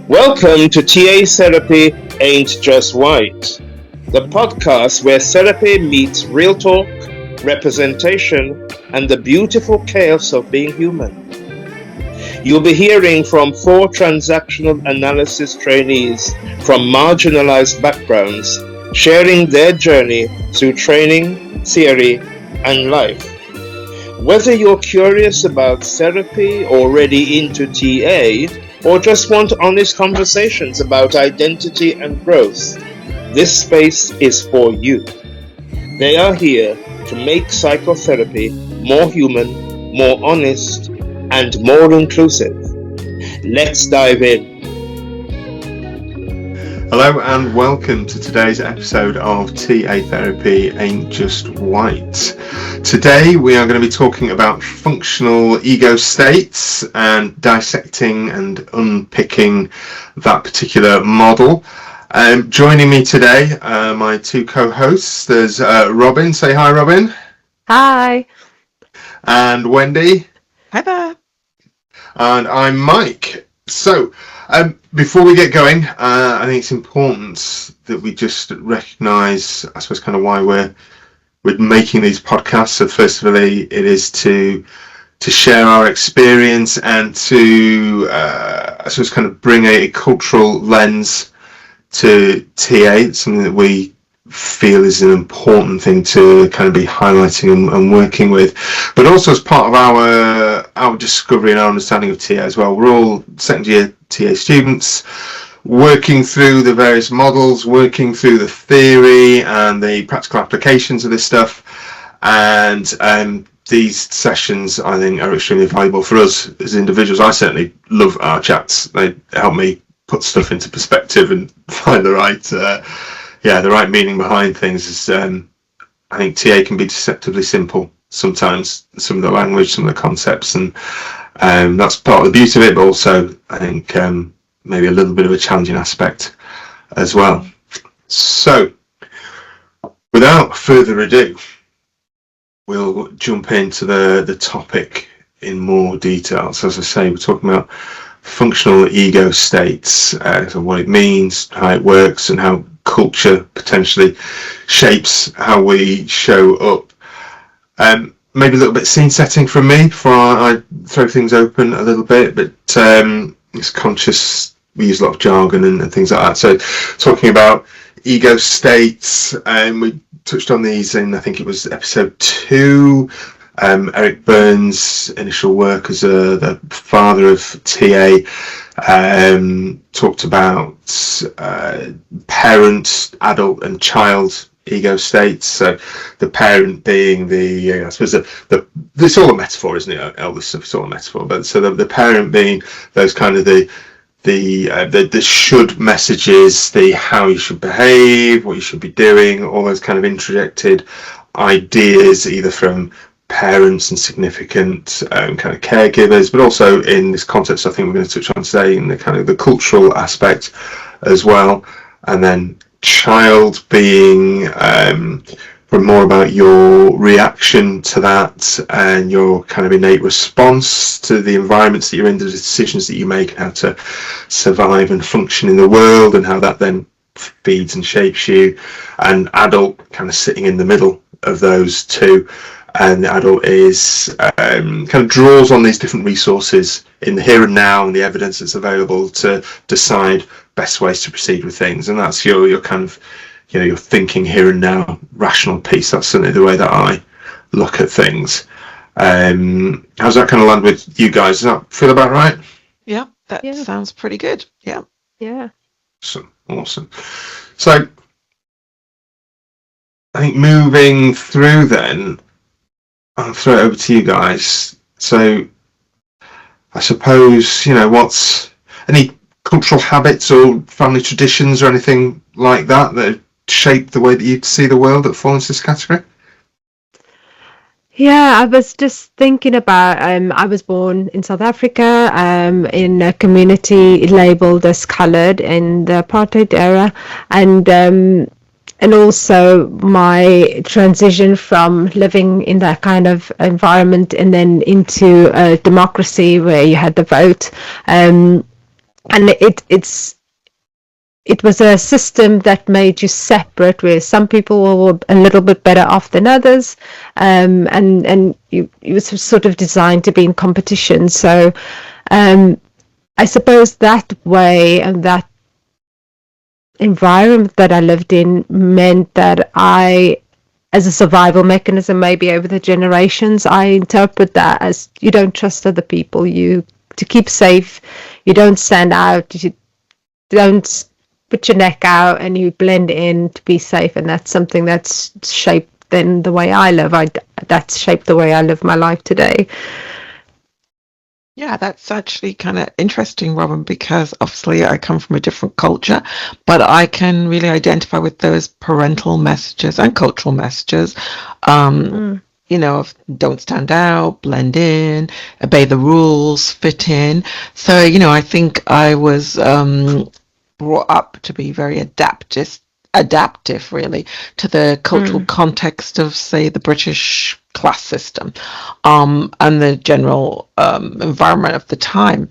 Welcome to TA Therapy Ain't Just White, the podcast where therapy meets real talk, representation, and the beautiful chaos of being human. You'll be hearing from 4 transactional analysis trainees from marginalised backgrounds, sharing their journey through training, theory, and life. Whether you're curious about therapy, already into TA, or just want honest conversations about identity and growth, this space is for you. They are here to make psychotherapy more human, more honest, and more inclusive. Let's dive in. Hello and welcome to today's episode of TA Therapy Ain't Just White. Today we are going to be talking about functional ego states and dissecting and unpicking that particular model. Joining me today are my 2 co-hosts. There's Robin. Say hi, Robin. Hi. And Wendy. Hi there. And I'm Mike. So, before we get going, I think it's important that we just recognise, I suppose, kind of why we're making these podcasts. So, first of all, it is to share our experience and to, I suppose, kind of bring a cultural lens to TA. It's something that we feel is an important thing to kind of be highlighting and working with, but also as part of our discovery and our understanding of TA as well. We're all second year TA students working through the various models, working through the theory and the practical applications of this stuff, and these sessions I think are extremely valuable for us as individuals. I certainly love our chats. They help me put stuff into perspective and find the right meaning behind things. I think TA can be deceptively simple sometimes, some of the language, some of the concepts, and that's part of the beauty of it, but also I think maybe a little bit of a challenging aspect as well. So without further ado, we'll jump into the topic in more detail. So as I say, we're talking about functional ego states, so what it means, how it works, and how culture potentially shapes how we show up. Maybe a little bit scene setting from me before I throw things open a little bit, but it's conscious we use a lot of jargon and things like that. So talking about ego states, we touched on these in, I think it was episode 2. Eric Burns' initial work as the father of TA talked about parent, adult and child ego states. So the parent being I suppose it's all a metaphor, isn't it? All this stuff is all a metaphor. But so the parent being those kind of the should messages, the how you should behave, what you should be doing, all those kind of introjected ideas, either from parents and significant kind of caregivers, but also in this context I think we're going to touch on today in the kind of the cultural aspect as well. And then child being more about your reaction to that and your kind of innate response to the environments that you're in, the decisions that you make, and how to survive and function in the world, and how that then feeds and shapes you. And adult kind of sitting in the middle of those two. And the adult is kind of draws on these different resources in the here and now and the evidence that's available to decide best ways to proceed with things. And that's your kind of, your thinking here and now rational piece. That's certainly the way that I look at things. How's that kind of land with you guys? Does that feel about right? Yeah, that sounds pretty good. Yeah. Awesome. So I think moving through then, I'll throw it over to you guys. So I suppose, what's any cultural habits or family traditions or anything like that shape the way that you see the world that fall into this category? Yeah, I was just thinking about, I was born in South Africa, in a community labelled as coloured in the apartheid era, and also my transition from living in that kind of environment and then into a democracy where you had the vote. and it was a system that made you separate, where some people were a little bit better off than others, and it was sort of designed to be in competition. So I suppose that way and that environment that I lived in meant that I, as a survival mechanism, maybe over the generations, I interpret that as you don't trust other people. You, to keep safe, you don't stand out, you don't put your neck out, and you blend in to be safe. And that's something that's shaped then the way I live. That's shaped the way I live my life today. Yeah, that's actually kind of interesting, Robin, because obviously I come from a different culture, but I can really identify with those parental messages and cultural messages. You know, of don't stand out, blend in, obey the rules, fit in. So, you know, I think I was brought up to be very adaptive really to the cultural context of, say, the British class system, and the general environment of the time.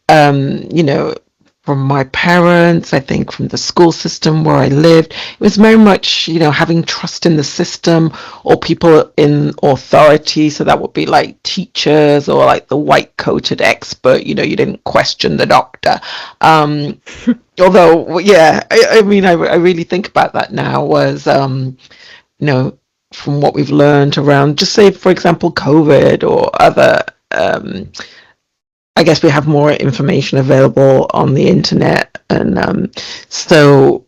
You know, from my parents, I think from the school system where I lived, it was very much, you know, having trust in the system or people in authority. So that would be like teachers or like the white coated expert, you know, you didn't question the doctor. Although, yeah, I mean, I really think about that now was, you know, from what we've learned around, just say, for example, COVID or other, I guess we have more information available on the internet. And so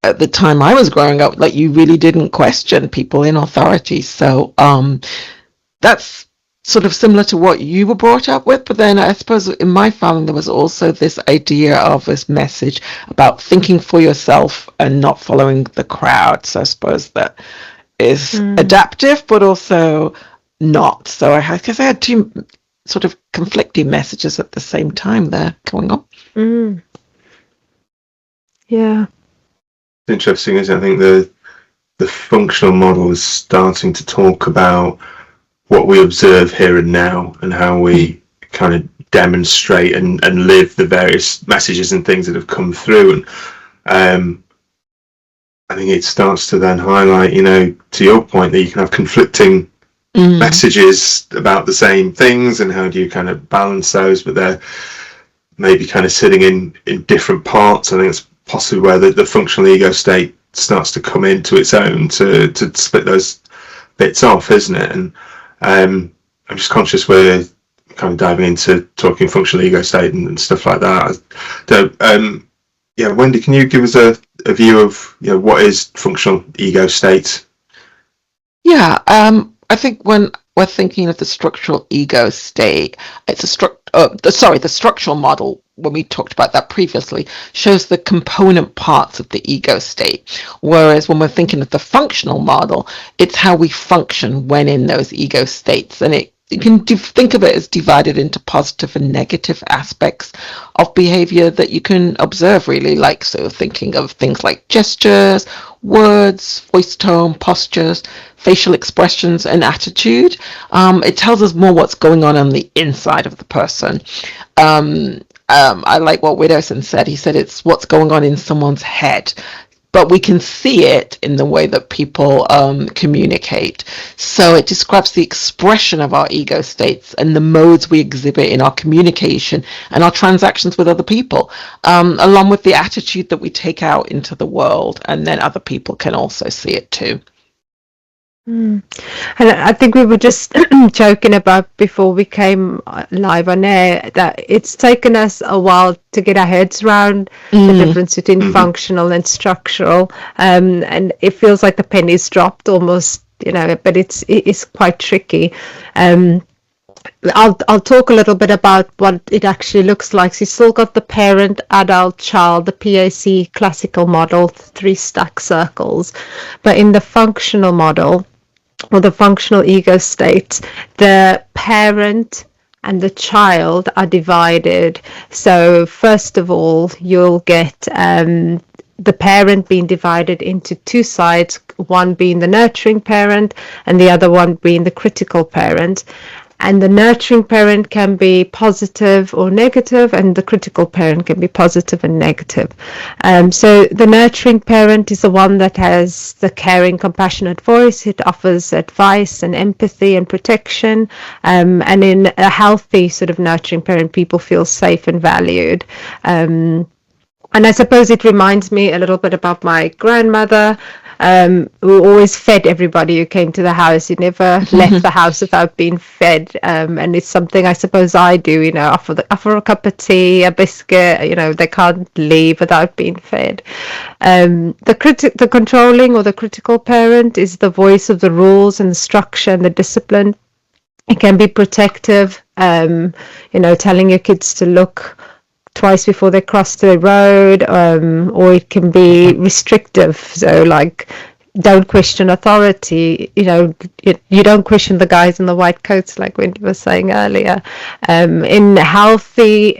at the time I was growing up, like, you really didn't question people in authority. So that's sort of similar to what you were brought up with. But then I suppose in my family, there was also this idea of this message about thinking for yourself and not following the crowd. So I suppose that is adaptive, but also not. So I had two sort of conflicting messages at the same time there going on. Yeah. Interesting, isn't it? I think the functional model is starting to talk about what we observe here and now and how we kind of demonstrate and live the various messages and things that have come through. And I think it starts to then highlight, you know, to your point, that you can have conflicting messages about the same things, and how do you kind of balance those, but they're maybe kind of sitting in different parts. I think it's possibly where the functional ego state starts to come into its own to split those bits off, isn't it? And I'm just conscious we're kind of diving into talking functional ego state and stuff like that. Yeah, Wendy, can you give us a view of, you know, what is functional ego state? Yeah, I think when we're thinking of the structural ego state, it's the structural model, when we talked about that previously, shows the component parts of the ego state. Whereas when we're thinking of the functional model, it's how we function when in those ego states. And you can think of it as divided into positive and negative aspects of behavior that you can observe, really. Like, so thinking of things like gestures, words, voice tone, postures, facial expressions, and attitude. It tells us more what's going on the inside of the person. I like what Widdowson said. He said it's what's going on in someone's head, but we can see it in the way that people communicate. So it describes the expression of our ego states and the modes we exhibit in our communication and our transactions with other people, along with the attitude that we take out into the world, and then other people can also see it too. And I think we were just joking about before we came live on air that it's taken us a while to get our heads around the difference between functional and structural, and it feels like the penny's dropped almost, you know, but it's quite tricky. I'll talk a little bit about what it actually looks like. So you still got the parent, adult, child, the PAC classical model, 3 stack circles, but in the functional model, or the functional ego state, the parent and the child are divided. So first of all, you'll get the parent being divided into 2 sides, one being the nurturing parent and the other one being the critical parent. And the nurturing parent can be positive or negative, and the critical parent can be positive and negative. So the nurturing parent is the one that has the caring, compassionate voice. It offers advice and empathy and protection. And in a healthy sort of nurturing parent, people feel safe and valued. And I suppose it reminds me a little bit about my grandmother, who always fed everybody who came to the house. He never left the house without being fed. And it's something I suppose I do, offer a cup of tea, a biscuit, they can't leave without being fed. The controlling or the critical parent is the voice of the rules and the structure and the discipline. It can be protective, telling your kids to look twice before they cross the road, or it can be restrictive. So like, don't question authority. You don't question the guys in the white coats, like Wendy was saying earlier. In a healthy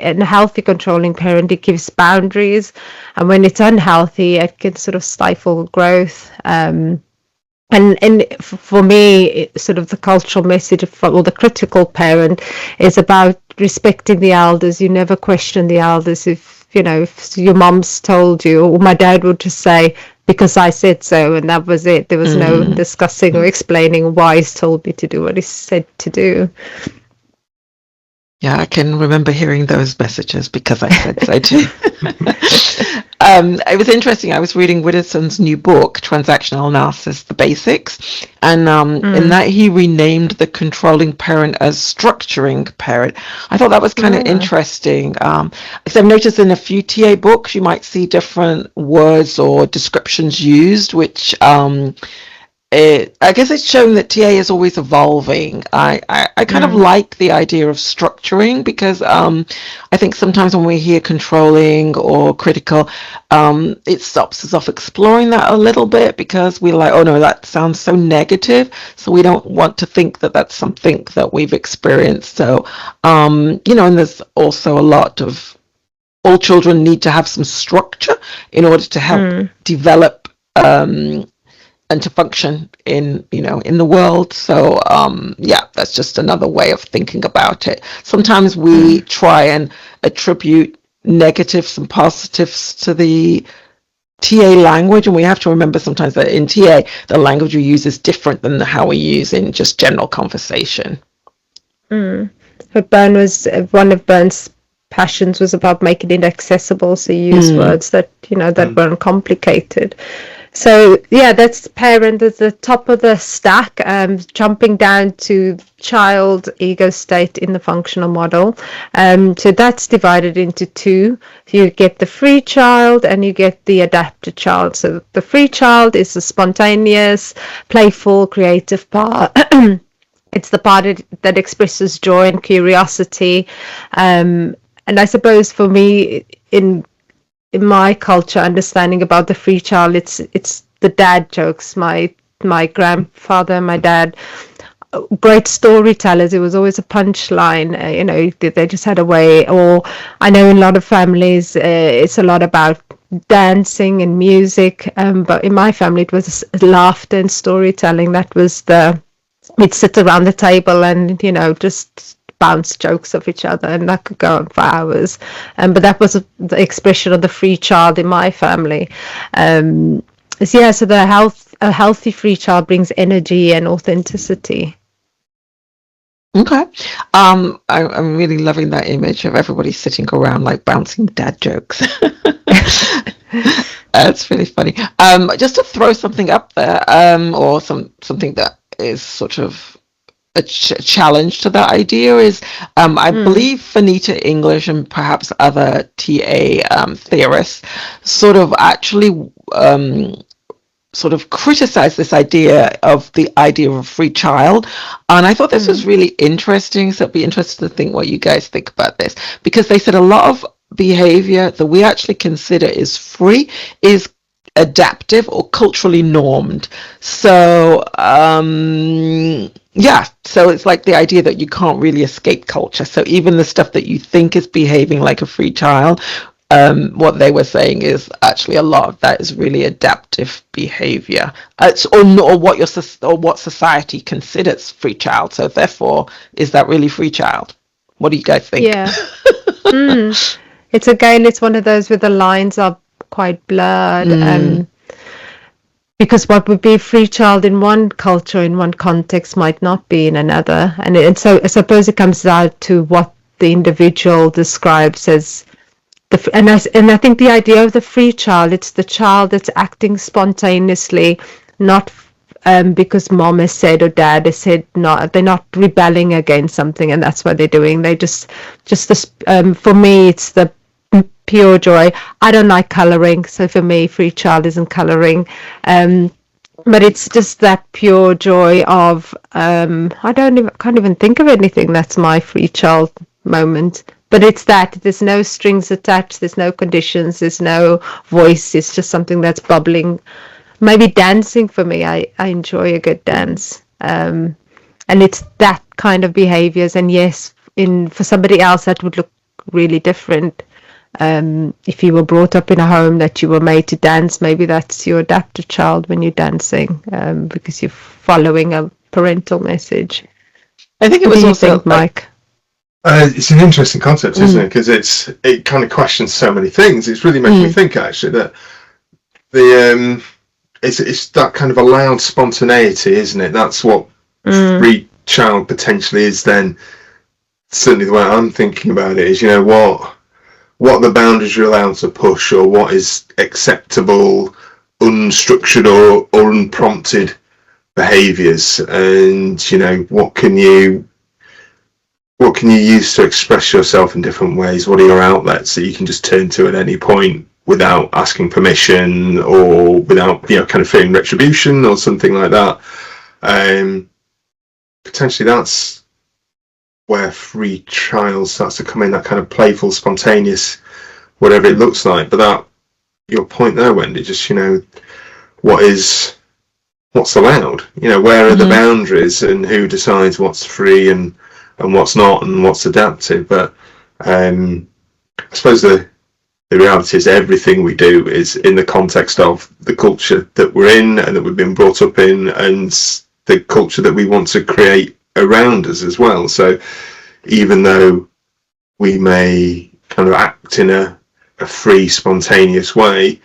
controlling parent, it gives boundaries, and when it's unhealthy, it can sort of stifle growth. And for me, sort of the cultural message or the critical parent is about respecting the elders. You never question the elders. If your mom's told you, or my dad would just say, because I said so, and that was it. There was no discussing or explaining why he's told me to do what he said to do. Yeah, I can remember hearing those messages because I said so too. It was interesting. I was reading Widdowson's new book, Transactional Analysis, The Basics, and in that he renamed the controlling parent as structuring parent. I thought that was kind of interesting. Because I've noticed in a few TA books, you might see different words or descriptions used, which I guess it's showing that TA is always evolving. I kind of like the idea of structuring, because I think sometimes when we hear controlling or critical, it stops us off exploring that a little bit, because we're like, oh no, that sounds so negative, so we don't want to think that that's something that we've experienced. So and there's also a lot of, all children need to have some structure in order to help develop and to function in the world. So that's just another way of thinking about it. Sometimes we try and attribute negatives and positives to the TA language, and we have to remember sometimes that in TA the language we use is different than how we use in just general conversation. But one of Bern's passions was about making it accessible, so you use words that that weren't complicated. So that's parent at the top of the stack, jumping down to child ego state in the functional model. So that's divided into two. You get the free child and you get the adapted child. So the free child is the spontaneous, playful, creative part. It's the part that expresses joy and curiosity. And I suppose for me, in my culture, understanding about the free child, it's the dad jokes. My grandfather and my dad, great storytellers. It was always a punchline. They just had a way. Or I know in a lot of families, it's a lot about dancing and music. But in my family, it was laughter and storytelling. That was we'd sit around the table and just bounce jokes off each other, and that could go on for hours. But that was the expression of the free child in my family. So a healthy free child brings energy and authenticity. Okay. I'm really loving that image of everybody sitting around like bouncing dad jokes. That's really funny. Just to throw something up there, or something that is sort of a challenge to that idea is, I believe Finita English and perhaps other TA theorists sort of actually sort of criticize this idea of a free child. And I thought this was really interesting, so I'd be interested to think what you guys think about this, because they said a lot of behavior that we actually consider is free is adaptive or culturally normed. So so it's like the idea that you can't really escape culture. So even the stuff that you think is behaving like a free child what they were saying is actually a lot of that is really adaptive behavior. It's or what society considers free child. So therefore, is that really free child? What do you guys think? Yeah. It's one of those where the lines are quite blurred. Because what would be a free child in one culture, in one context, might not be in another. And so I suppose it comes down to what the individual describes as and I think the idea of the free child, it's the child that's acting spontaneously, not because mom has said or dad has said. Not, they're not rebelling against something, and that's what they're doing. They just this. For me, it's the pure joy. I don't like coloring, so for me, free child isn't coloring. But it's just that pure joy of can't even think of anything that's my free child moment. But it's that there's no strings attached, there's no conditions, there's no voice. It's just something that's bubbling. Maybe dancing for me. I enjoy a good dance, and it's that kind of behaviors. And yes, for somebody else that would look really different. If you were brought up in a home that you were made to dance, maybe that's your adaptive child when you're dancing, because you're following a parental message. I think it was also Mike. It's an interesting concept, isn't it? Because it kind of questions so many things. It's really making me think actually that it's that kind of allowed spontaneity, isn't it? That's what free child potentially is. Then certainly the way I'm thinking about it is, what the boundaries you're allowed to push, or what is acceptable, unstructured or unprompted behaviours, and what can you use to express yourself in different ways? What are your outlets that you can just turn to at any point without asking permission, or without kind of fearing retribution or something like that? Potentially that's where free child starts to come in, that kind of playful, spontaneous, whatever it looks like. But that, your point there, Wendy, just what's allowed? Where are the boundaries, and who decides what's free and what's not, and what's adaptive? But I suppose the reality is everything we do is in the context of the culture that we're in and that we've been brought up in, and the culture that we want to create around us as well. So even though we may kind of act in a free, spontaneous way,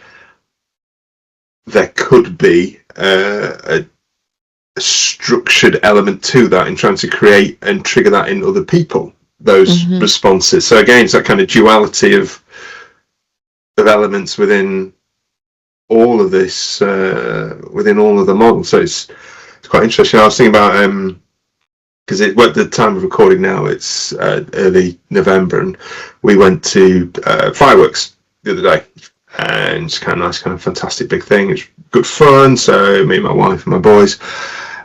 there could be a structured element to that in trying to create and trigger that in other people, those responses. So again, it's that kind of duality of elements within all of this, within all of the models. So it's quite interesting. I was thinking about because at the time of recording now, it's early November, and we went to fireworks the other day, and it's kind of nice, kind of fantastic big thing. It's good fun. So me, my wife, and my boys,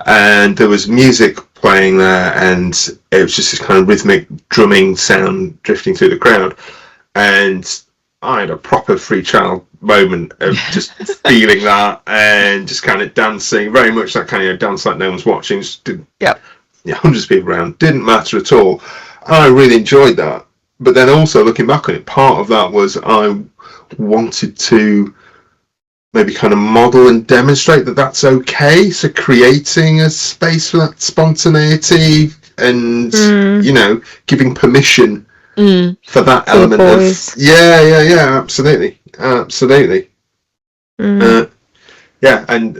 and there was music playing there, and it was just this kind of rhythmic drumming sound drifting through the crowd, and I had a proper free child moment of just feeling that and just kind of dancing, very much that kind of dance like no one's watching. Just hundreds of people around, didn't matter at all. I really enjoyed that. But then also looking back on it, part of that was I wanted to maybe kind of model and demonstrate that that's okay. So creating a space for that spontaneity and giving permission for that element of absolutely. And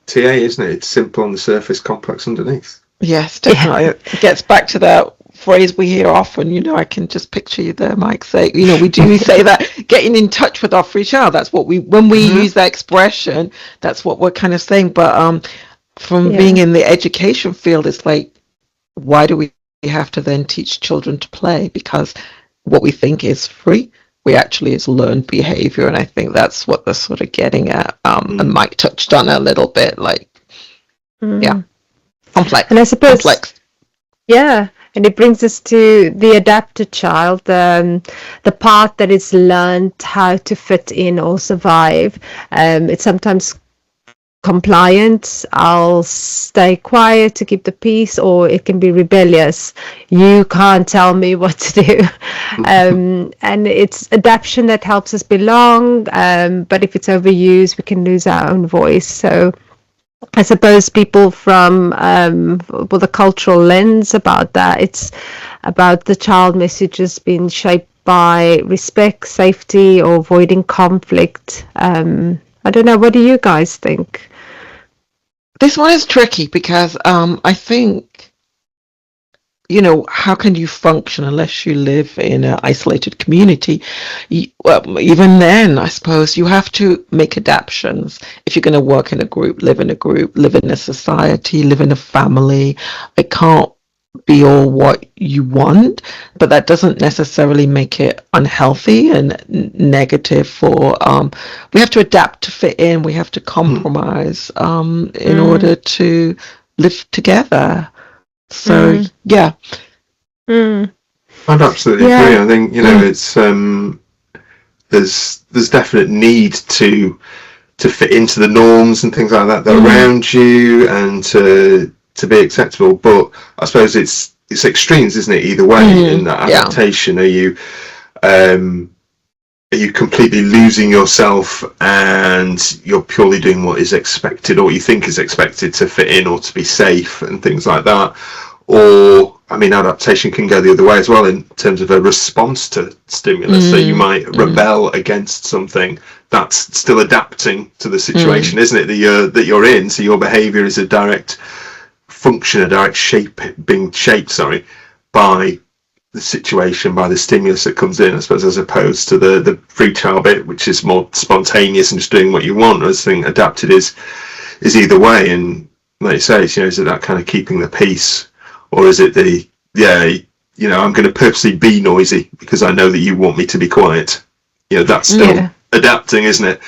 TA, isn't it? It's simple on the surface, complex underneath. Yes, definitely. It gets back to that phrase we hear often. I can just picture you there, Mike, say, we do say that getting in touch with our free child. That's what when we use that expression, that's what we're kind of saying. But from being in the education field, it's like, why do we have to then teach children to play? Because what we think is free, we actually is learned behavior, and I think that's what they're sort of getting at. And Mike touched on it a little bit, like, complex. And I suppose, and it brings us to the adapted child, the part that is learned how to fit in or survive. It's sometimes compliant, I'll stay quiet to keep the peace, or it can be rebellious. You can't tell me what to do. And it's adaptation that helps us belong, but if it's overused, we can lose our own voice. So I suppose people from with a cultural lens about that, it's about the child messages being shaped by respect, safety, or avoiding conflict. I don't know. What do you guys think? This one is tricky because I think, how can you function unless you live in an isolated community? Well, even then, I suppose you have to make adaptations. If you're going to work in a group, live in a society, live in a family, it can't be all what you want, but that doesn't necessarily make it unhealthy and negative for we have to adapt to fit in, we have to compromise in order to live together. So yeah. I'd absolutely agree. I think it's there's definite need to fit into the norms and things like that that are around you, and to be acceptable, but I suppose it's extremes, isn't it? Either way, in that adaptation, are you completely losing yourself and you're purely doing what is expected or what you think is expected to fit in or to be safe and things like that? Or, I mean, adaptation can go the other way as well in terms of a response to stimulus. So you might rebel against something that's still adapting to the situation, isn't it? That you're in. So your behaviour is a direct function, a direct being shaped by the situation, by the stimulus that comes in, I suppose, as opposed to the free child bit, which is more spontaneous and just doing what you want. I think adapted is either way, and like you say, is it that kind of keeping the peace, or is it I'm going to purposely be noisy because I know that you want me to be quiet? That's still adapting, isn't it?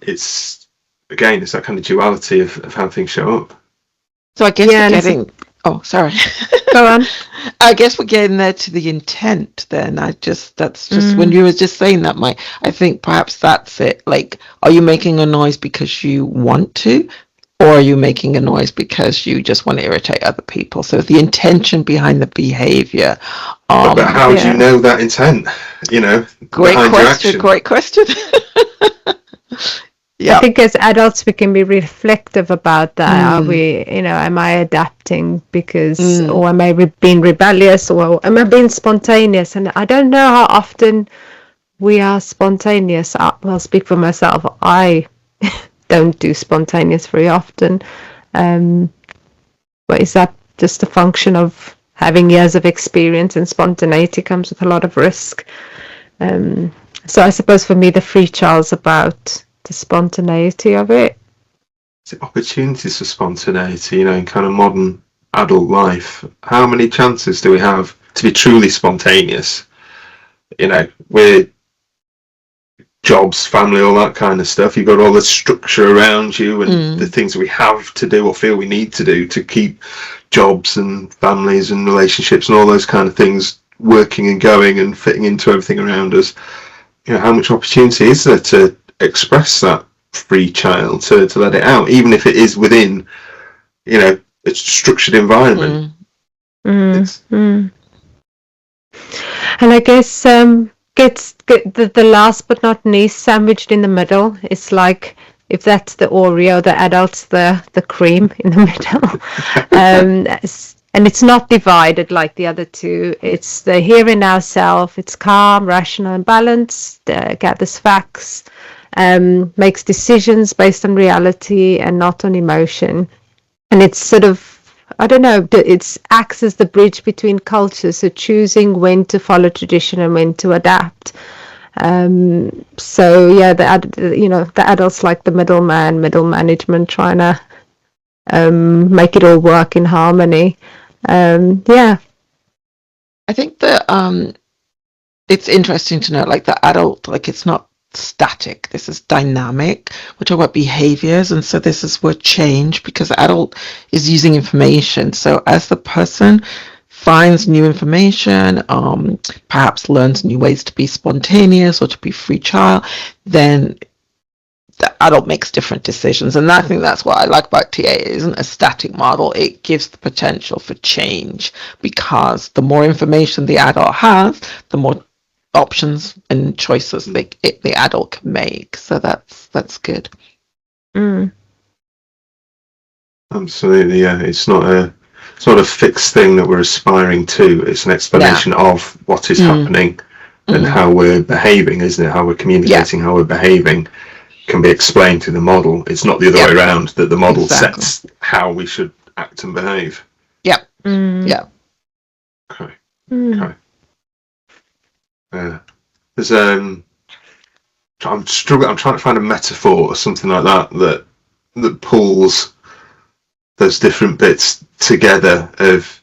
It's that kind of duality of how things show up. So I guess we're getting... Oh, sorry. Go on. I guess we're getting there to the intent then. That's just when you were just saying that, Mike, I think perhaps that's it. Like, are you making a noise because you want to? Or are you making a noise because you just want to irritate other people? So the intention behind the behaviour. But how do you know that intent? Great question. I think as adults we can be reflective about that. Are we, am I adapting because, or am I being rebellious, or am I being spontaneous? And I don't know how often we are spontaneous. I'll speak for myself. I don't do spontaneous very often. But is that just a function of having years of experience, and spontaneity comes with a lot of risk? So I suppose for me the free child's about the spontaneity of it. Is it opportunities for spontaneity, in kind of modern adult life? How many chances do we have to be truly spontaneous? We're jobs, family, all that kind of stuff. You've got all the structure around you and the things that we have to do or feel we need to do to keep jobs and families and relationships and all those kind of things working and going and fitting into everything around us. How much opportunity is there to express that free child, to let it out, even if it is within a structured environment? And I guess gets the last but not least, sandwiched in the middle. It's like, if that's the Oreo, the adult's the cream in the middle. And it's not divided like the other two. It's the here and now self. It's calm, rational, and balanced. Gathers facts, makes decisions based on reality and not on emotion. And it's sort of, I don't know, it acts as the bridge between cultures, so choosing when to follow tradition and when to adapt. So yeah, the adults like the middle management, trying to make it all work in harmony. I think that it's interesting to know, like, the adult, like, it's not static, this is dynamic. We're talking about behaviors, and so this is where change, because the adult is using information. So as the person finds new information, perhaps learns new ways to be spontaneous or to be free child, then the adult makes different decisions, and I think that's what I like about TA. It isn't a static model. It gives the potential for change, because the more information the adult has, the more options and choices the adult can make. So that's good. Absolutely, yeah. It's not a fixed thing that we're aspiring to. It's an explanation of what is happening and how we're behaving, isn't it? How we're communicating, how we're behaving can be explained through the model. It's not the other way around, that the model sets how we should act and behave. Yeah. Yeah. Okay. Okay. There's I'm struggling. I'm trying to find a metaphor or something like that pulls those different bits together of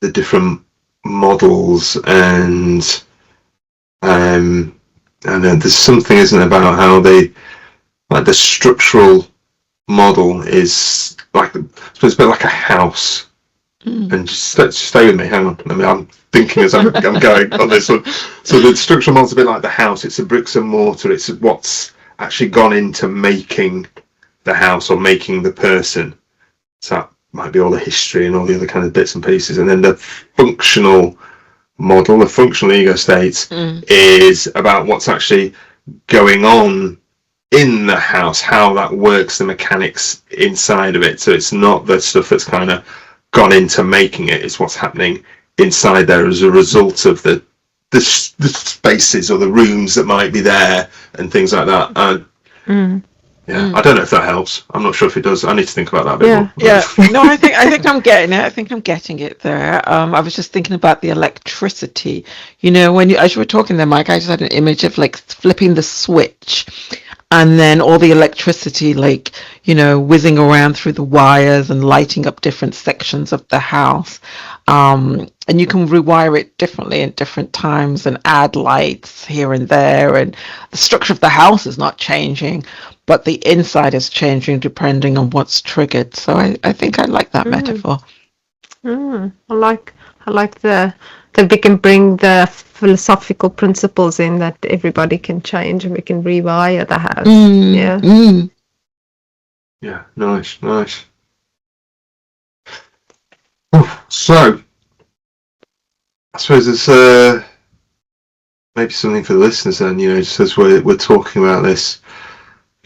the different models, and then there's something, isn't it, about how the structural model is like, I suppose, a bit like a house. And just stay with me. Hang on. I mean, I'm thinking as I'm going on this one. So the structural model's a bit like the house. It's a bricks and mortar. It's what's actually gone into making the house or making the person. So that might be all the history and all the other kind of bits and pieces. And then the functional model, the functional ego state, is about what's actually going on in the house, how that works, the mechanics inside of it. So it's not the stuff that's kind of gone into making it. It's what's happening inside there as a result of the spaces or the rooms that might be there and things like that. Yeah, I don't know if that helps. I'm not sure if it does. I need to think about that a bit more. Yeah. No, I think I'm getting it. I think I'm getting it there. I was just thinking about the electricity. You know, as you were talking there, Mike, I just had an image of like flipping the switch, and then all the electricity, like, you know, whizzing around through the wires and lighting up different sections of the house. And you can rewire it differently at different times and add lights here and there. And the structure of the house is not changing, but the inside is changing depending on what's triggered. So I think I like that metaphor. I like that we can bring the philosophical principles in, that everybody can change and we can rewire the house. Yeah, nice. So I suppose it's maybe something for the listeners then, you know, just as we're talking about this,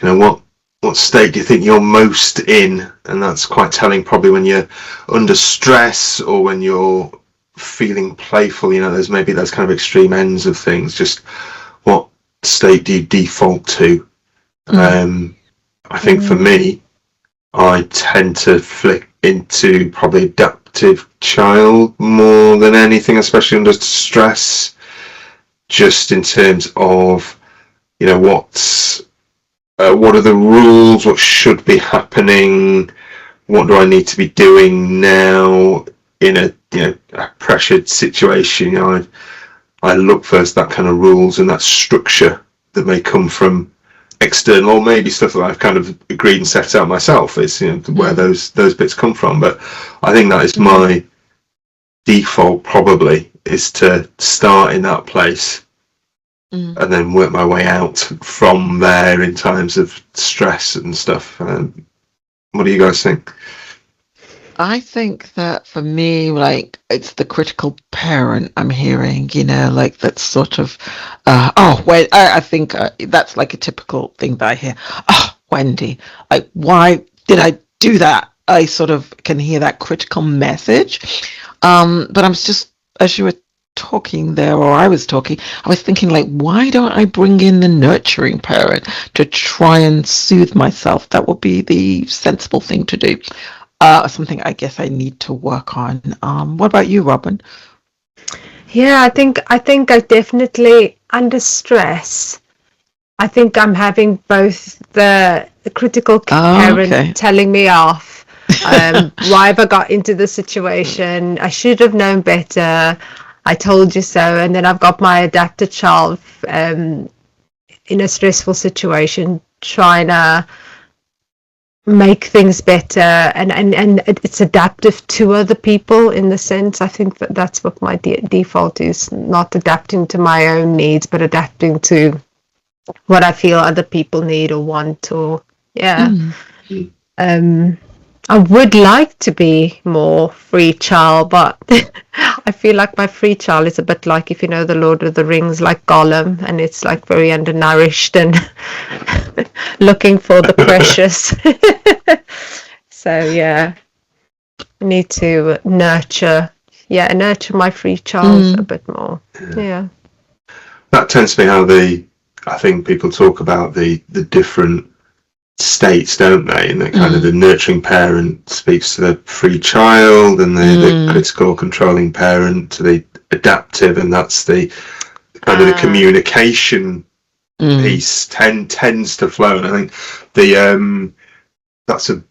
you know, what state do you think you're most in? And that's quite telling, probably when you're under stress or when you're feeling playful. You know, there's maybe those kind of extreme ends of things. Just what state do you default to? I think for me, I tend to flick into probably adaptive child more than anything, especially under stress, just in terms of, you know, what are the rules, what should be happening, what do I need to be doing now in a pressured situation. You know, I look for that kind of rules and that structure that may come from external, or maybe stuff that I've kind of agreed and set out myself. It's, you know, where those bits come from. But I think that is my default, probably, is to start in that place and then work my way out from there in times of stress and stuff. What do you guys think? I think that for me, like, it's the critical parent I'm hearing, you know, like that sort of, I think that's like a typical thing that I hear. Oh, Wendy, like, why did I do that? I sort of can hear that critical message. But I was just, as you were talking there, or I was talking, I was thinking, like, why don't I bring in the nurturing parent to try and soothe myself? That would be the sensible thing to do. Something I guess I need to work on. What about you, Robin? Yeah, I think I definitely, under stress, I think I'm having both the critical parent telling me off. Why have I got into this situation? I should have known better. I told you so. And then I've got my adapted child in a stressful situation, trying to make things better, and it's adaptive to other people in the sense. I think that's what my default is, not adapting to my own needs, but adapting to what I feel other people need or want, or I would like to be more free child, but I feel like my free child is a bit like, if you know the Lord of the Rings, like Gollum, and it's like very undernourished and looking for the precious. So yeah, I need to nurture my free child a bit more. Yeah. That tends to be how I think people talk about the different states, don't they? And the kind of the nurturing parent speaks to the free child, and the critical controlling parent to the adaptive, and that's the kind of the communication piece tends to flow. And I think that's a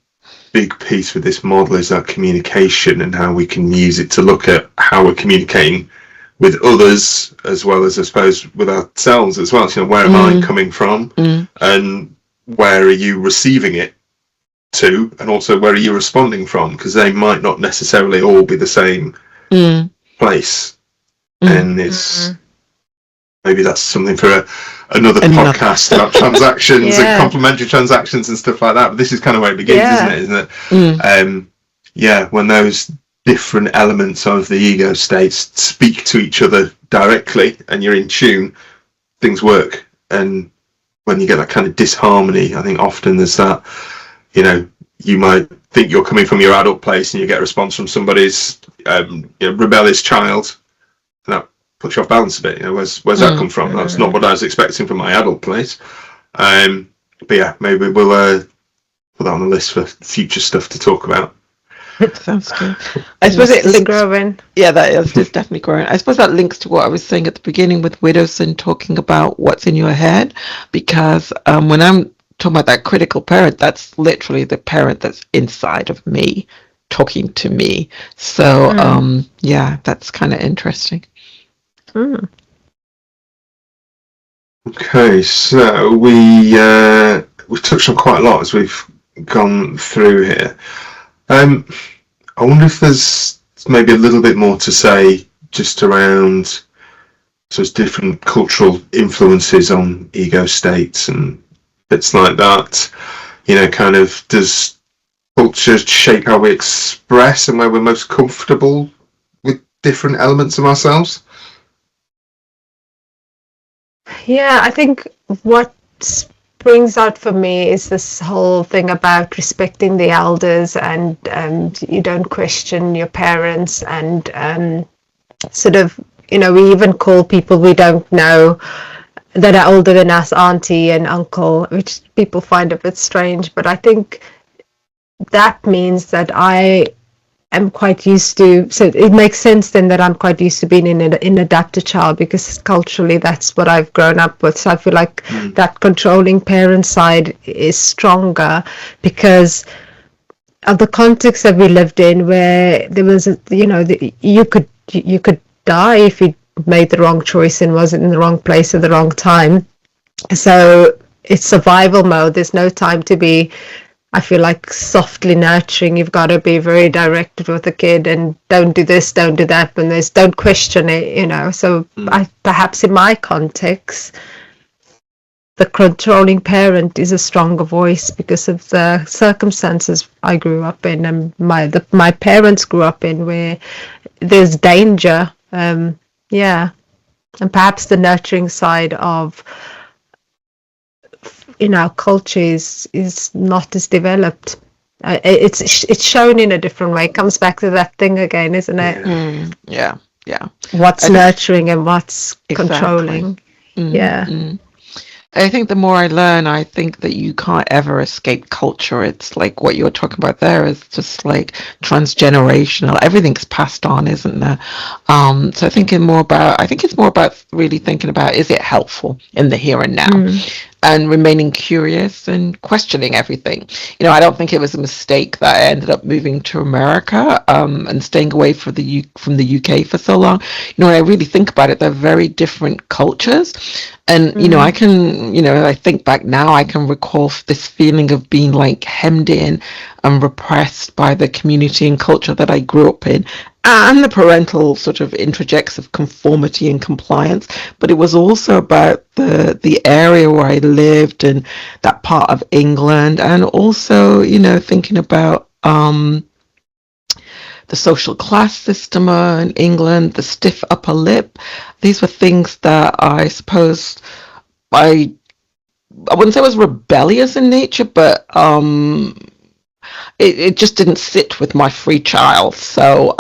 big piece with this model, is that communication and how we can use it to look at how we're communicating with others, as well as, I suppose, with ourselves as well. So, where am I coming from, and where are you receiving it to, and also where are you responding from? Because they might not necessarily all be the same place, and it's maybe that's something for another podcast about transactions and complementary transactions and stuff like that. But this is kind of where it begins, isn't it? When those different elements of the ego states speak to each other directly, and you're in tune, things work. And when you get that kind of disharmony, I think often there's that, you might think you're coming from your adult place and you get a response from somebody's rebellious child, and that puts you off balance a bit. Where's that come from? That's not what I was expecting from my adult place. But yeah, maybe we'll put that on the list for future stuff to talk about. Sounds good. I suppose it links. Growing. Yeah, it's definitely growing. I suppose that links to what I was saying at the beginning with Widowson, talking about what's in your head, because when I'm talking about that critical parent, that's literally the parent that's inside of me talking to me. So that's kind of interesting. Okay, so we've touched on quite a lot as we've gone through here. I wonder if there's maybe a little bit more to say just around different cultural influences on ego states and bits like that. Kind of, does culture shape how we express and where we're most comfortable with different elements of ourselves? Yeah, I think what brings out for me is this whole thing about respecting the elders, and you don't question your parents, and we even call people we don't know that are older than us auntie and uncle, which people find a bit strange. But I think that means that I am quite used to, so it makes sense then that I'm quite used to being an adapted child, because culturally that's what I've grown up with. So I feel like that controlling parent side is stronger because of the context that we lived in, where there was you could die if you made the wrong choice and wasn't in the wrong place at the wrong time. So it's survival mode. There's no time to be, I feel like, softly nurturing. You've got to be very directed with the kid, and don't do this, don't do that, and there's don't question it, So perhaps in my context, the controlling parent is a stronger voice because of the circumstances I grew up in, and my parents grew up in, where there's danger. And perhaps the nurturing side of culture is not as developed. It's shown in a different way. It comes back to that thing again, isn't it? Yeah. What's nurturing and what's controlling. I think the more I learn, I think that you can't ever escape culture. It's like what you're talking about there is just like transgenerational. Everything's passed on, isn't there? So I think it's more about really thinking about, is it helpful in the here and now? And remaining curious and questioning everything. I don't think it was a mistake that I ended up moving to America and staying away from the UK for so long. When I really think about it, they're very different cultures. And, I can, I think back now, I can recall this feeling of being like hemmed in and repressed by the community and culture that I grew up in, and the parental sort of interjects of conformity and compliance. But it was also about the area where I lived and that part of England, and also, you know, thinking about the social class system in England, the stiff upper lip. These were things that I suppose I wouldn't say I was rebellious in nature, but it just didn't sit with my free child. So,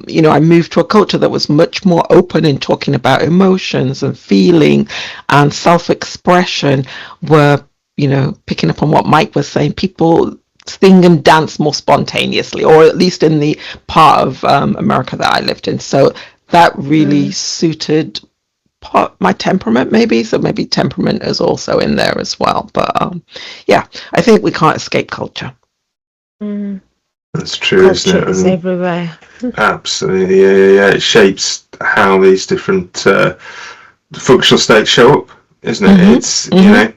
you know, I moved to a culture that was much more open in talking about emotions and feeling and self-expression, where, you know, picking up on what Mike was saying, people sing and dance more spontaneously, or at least in the part of America that I lived in. So that really suited my temperament, maybe. So maybe temperament is also in there as well. But yeah, I think we can't escape culture. That's true, isn't it? Culture is everywhere. Absolutely, yeah. It shapes how these different functional states show up, isn't it? It's you know,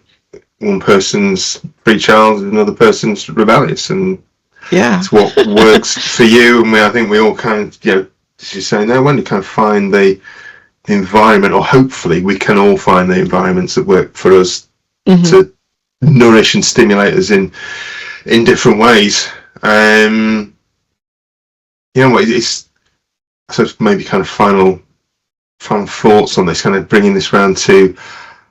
one person's free child, another person's rebellious, and it's what works for you. And I think we all kind of, you know, as you say now, when you kind of find the environment, or hopefully we can all find the environments that work for us to nourish and stimulate us in different ways. You know, it's, I suppose, maybe kind of final thoughts on this, kind of bringing this round to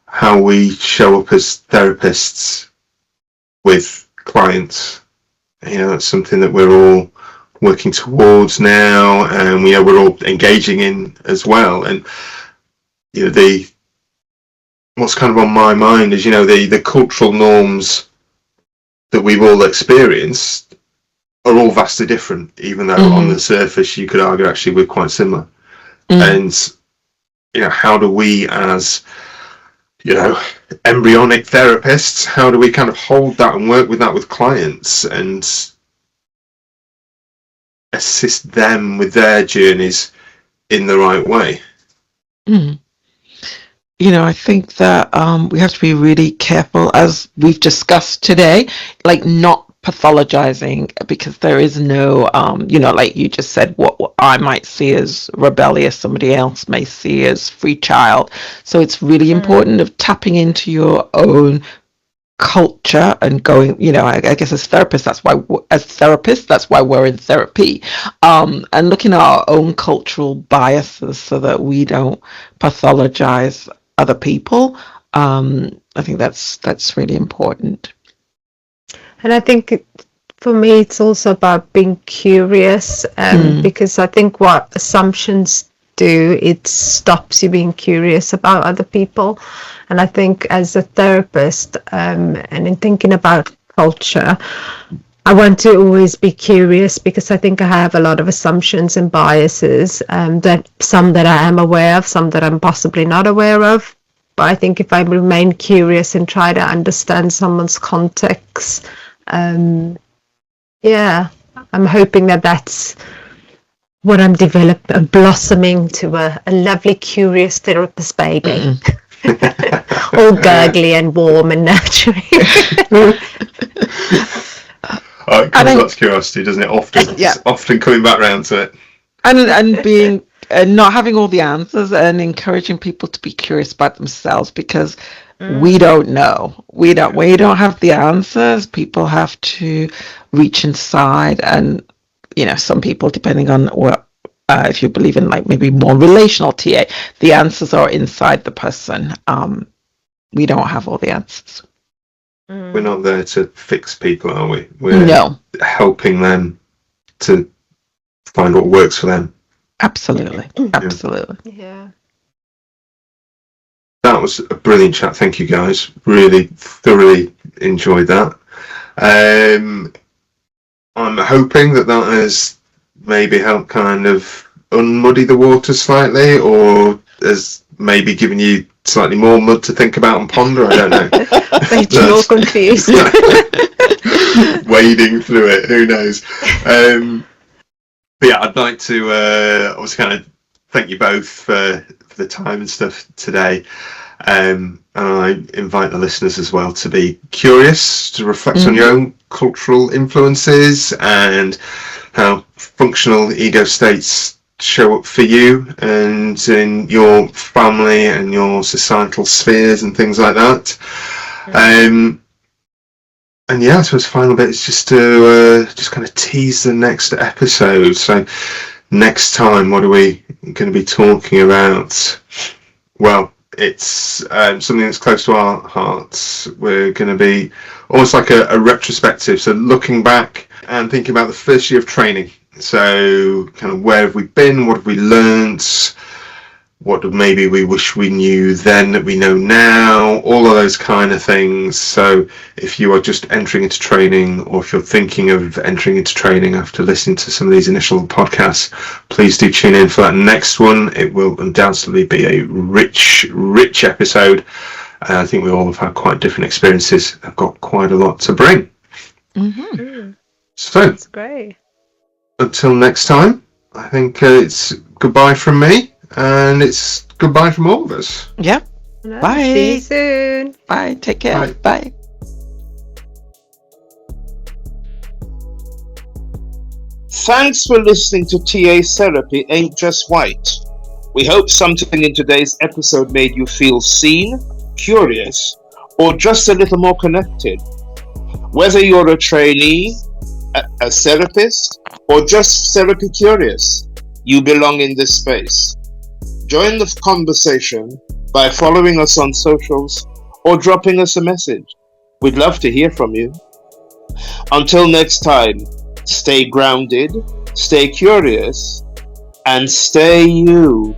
how we show up as therapists with clients. You know, that's something that we're all working towards now, and we're all engaging in as well. And you know, what's kind of on my mind is, you know, the cultural norms that we've all experienced are all vastly different, even though on the surface you could argue actually we're quite similar. And you know, how do we, as, you know, embryonic therapists, how do we kind of hold that and work with that with clients and assist them with their journeys in the right way? You know, I think that we have to be really careful, as we've discussed today, like not pathologizing, because there is no, you know, like you just said, what I might see as rebellious, somebody else may see as free child. So it's really important of tapping into your own culture and going, you know, I guess as therapists, that's why we're in therapy, and looking at our own cultural biases so that we don't pathologize other people. I think that's really important. And I think for me, it's also about being curious, because I think what assumptions do, it stops you being curious about other people. And I think as a therapist, and in thinking about culture, I want to always be curious, because I think I have a lot of assumptions and biases, that some that I am aware of, some that I'm possibly not aware of. But I think if I remain curious and try to understand someone's context, yeah, I'm hoping that that's what I'm blossoming to a lovely, curious therapist baby. All gurgly and warm and nurturing. Oh, it comes back to curiosity, doesn't it? Often, often coming back round to it. And being not having all the answers, and encouraging people to be curious about themselves, because we don't know. We don't have the answers. People have to reach inside, and you know, some people, depending on what, if you believe in like maybe more relational TA, the answers are inside the person. We don't have all the answers. We're not there to fix people, are we? We're helping them to find what works for them. Absolutely. Absolutely. Yeah. That was a brilliant chat. Thank you, guys. Really thoroughly enjoyed that. I'm hoping that has maybe helped kind of unmuddy the water slightly, or has maybe given you slightly more mud to think about and ponder. I don't know. Made you more confused. Wading through it, who knows? But yeah, I'd like to obviously kind of thank you both for the time and stuff today. And I invite the listeners as well to be curious, to reflect on your own cultural influences and how functional ego states show up for you and in your family and your societal spheres and things like that. And yeah, I suppose the final bit is just to just kind of tease the next episode. So next time, what are we going to be talking about? Well, it's something that's close to our hearts. We're going to be almost like a retrospective, so looking back and thinking about the first year of training. So kind of where have we been, what have we learnt, what maybe we wish we knew then that we know now, all of those kind of things. So if you are just entering into training, or if you're thinking of entering into training after listening to some of these initial podcasts, please do tune in for that next one. It will undoubtedly be a rich episode. I think we all have had quite different experiences. I've got quite a lot to bring. So That's great. Until next time, I think it's goodbye from me. And it's goodbye from all of us. Yeah. Bye. See you soon. Bye. Take care. Bye. Thanks for listening to TA Therapy Ain't Just White. We hope something in today's episode made you feel seen, curious, or just a little more connected. Whether you're a trainee, a therapist, or just therapy curious, you belong in this space. Join the conversation by following us on socials or dropping us a message. We'd love to hear from you. Until next time, stay grounded, stay curious, and stay you.